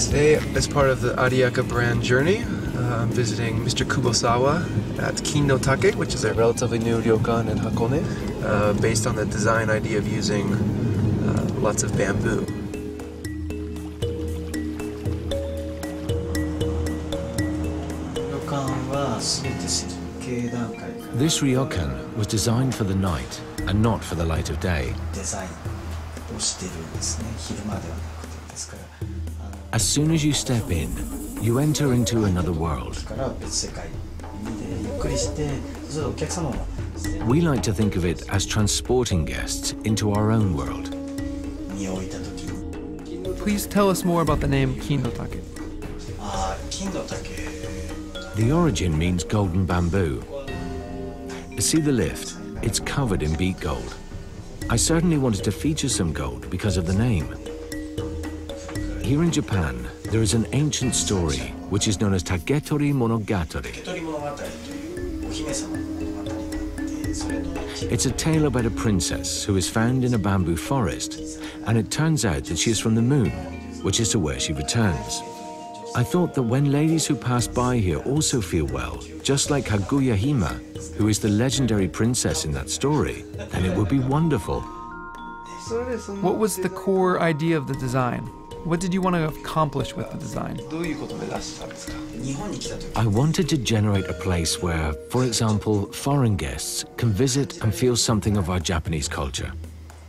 Today, as part of the Adeyaka brand journey, I'm visiting Mr. Kubosawa at Kinnotake, which is a relatively new ryokan in Hakone, based on the design idea of using lots of bamboo. This ryokan was designed for the night and not for the light of day. As soon as you step in, you enter into another world. We like to think of it as transporting guests into our own world. Please tell us more about the name Kinnotake. The origin means golden bamboo. See the lift? It's covered in beat gold. I certainly wanted to feature some gold because of the name. Here in Japan, there is an ancient story which is known as Taketori Monogatari. It's a tale about a princess who is found in a bamboo forest, and it turns out that she is from the moon, which is to where she returns. I thought that when ladies who pass by here also feel well, just like Kaguya Hime, who is the legendary princess in that story, then it would be wonderful. What was the core idea of the design? What did you want to accomplish with the design? I wanted to generate a place where, for example, foreign guests can visit and feel something of our Japanese culture.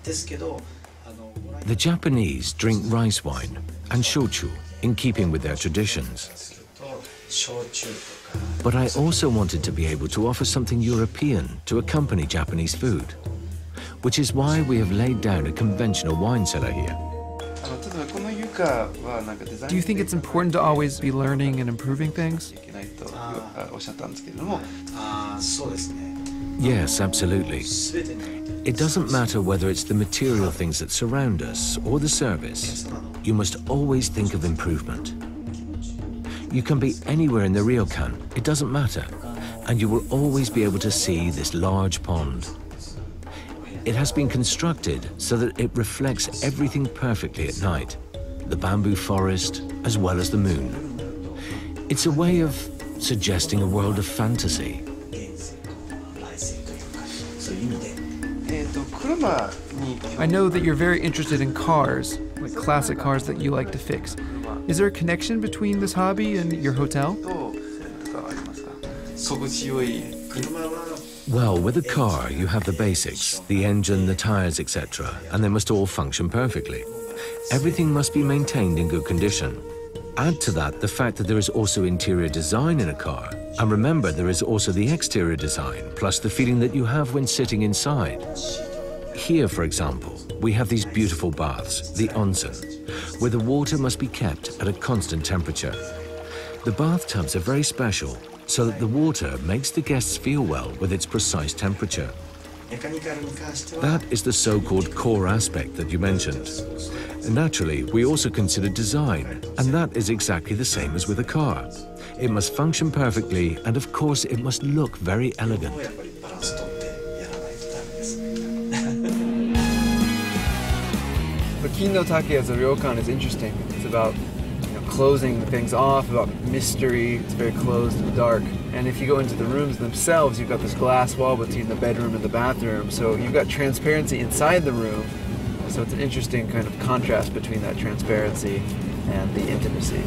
The Japanese drink rice wine and shochu in keeping with their traditions. But I also wanted to be able to offer something European to accompany Japanese food, which is why we have laid down a conventional wine cellar here. Do you think it's important to always be learning and improving things? Yes, absolutely. It doesn't matter whether it's the material things that surround us or the service. You must always think of improvement. You can be anywhere in the ryokan, it doesn't matter, and you will always be able to see this large pond. It has been constructed so that it reflects everything perfectly at night, the bamboo forest as well as the moon. It's a way of suggesting a world of fantasy. I know that you're very interested in cars, like classic cars that you like to fix. Is there a connection between this hobby and your hotel? Well, with a car, you have the basics, the engine, the tires, etc., and they must all function perfectly. Everything must be maintained in good condition. Add to that the fact that there is also interior design in a car, and remember there is also the exterior design, plus the feeling that you have when sitting inside. Here, for example, we have these beautiful baths, the onsen, where the water must be kept at a constant temperature. The bathtubs are very special, so that the water makes the guests feel well with its precise temperature. That is the so-called core aspect that you mentioned. Naturally, we also consider design, and that is exactly the same as with a car. It must function perfectly, and of course it must look very elegant. The Kinnotake as a ryokan is interesting. It's about closing things off, about mystery. It's very closed and dark. And if you go into the rooms themselves, you've got this glass wall between the bedroom and the bathroom. So you've got transparency inside the room. So it's an interesting kind of contrast between that transparency and the intimacy.